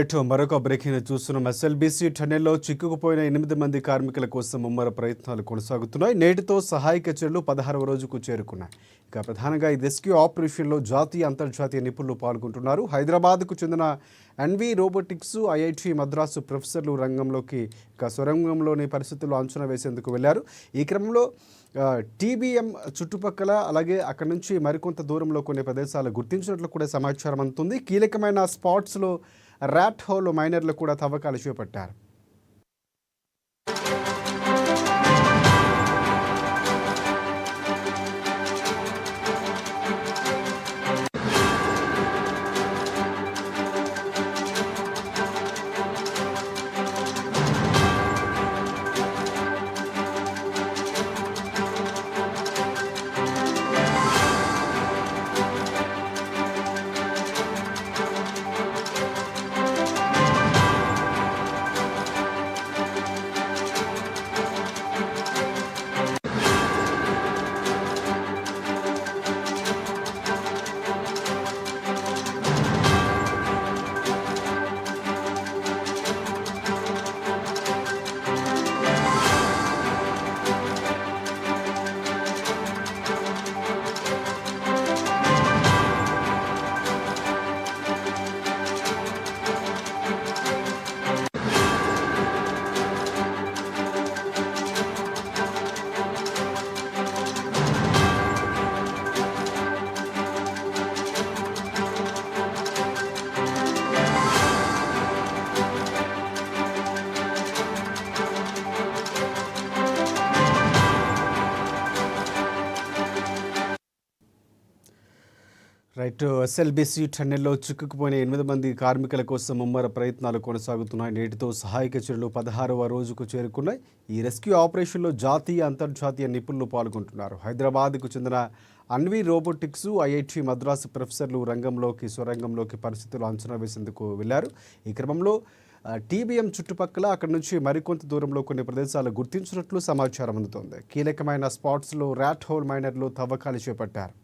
Right మరొక breaking చూస్తున్నాం. SLBC టన్నెల్లో చిక్కుకుపోయిన 8 మంది కార్మికుల కోసం ముమ్మర ప్రయత్నాలు కొనసాగుతున్నాయి. నేటితో సహాయక చర్యలు 16వ రోజుకు చేరుకున్నాయి. ఇక ప్రధానంగా ఈ రెస్క్యూ ఆపరేషన్లో జాతీయ అంతర్జాతీయ నిపుణులు పాల్గొంటున్నారు. హైదరాబాద్కు చెందిన ఎన్వి రోబోటిక్స్, ఐఐటి మద్రాసు ప్రొఫెసర్లు రంగంలోకి సొరంగంలోని పరిస్థితుల్లో అంచనా వేసేందుకు వెళ్లారు. ఈ క్రమంలో టీబీఎం చుట్టుపక్కల అలాగే అక్కడి నుంచి మరికొంత దూరంలో కొన్ని ప్రదేశాలు గుర్తించినట్లు కూడా సమాచారం అందుతుంది. కీలకమైన స్పాట్స్లో ర్యాట్ హోల్ మైనర్లు కూడా తవ్వకాలు చేపట్టారు. రైట్ ఎస్ఎల్బీసీ టన్నెల్లో చిక్కుకుపోయిన 8 మంది కార్మికుల కోసం ముమ్మర ప్రయత్నాలు కొనసాగుతున్నాయి. నేటితో సహాయక చర్యలు 16వ రోజుకు చేరుకున్నాయి. ఈ రెస్క్యూ ఆపరేషన్లో జాతీయ అంతర్జాతీయ నిపుణులు పాల్గొంటున్నారు. హైదరాబాద్కు చెందిన ఎన్వి రోబోటిక్స్, ఐఐటి మద్రాసు ప్రొఫెసర్లు సొరంగంలోకి పరిస్థితులు అంచనా వేసేందుకు వెళ్లారు. ఈ క్రమంలో టీబీఎం చుట్టుపక్కల అక్కడి నుంచి మరికొంత దూరంలో కొన్ని ప్రదేశాలు గుర్తించినట్లు సమాచారం అందుతోంది. కీలకమైన స్పాట్స్లో ర్యాట్ హోల్ మైనర్లు తవ్వకాలు చేపట్టారు.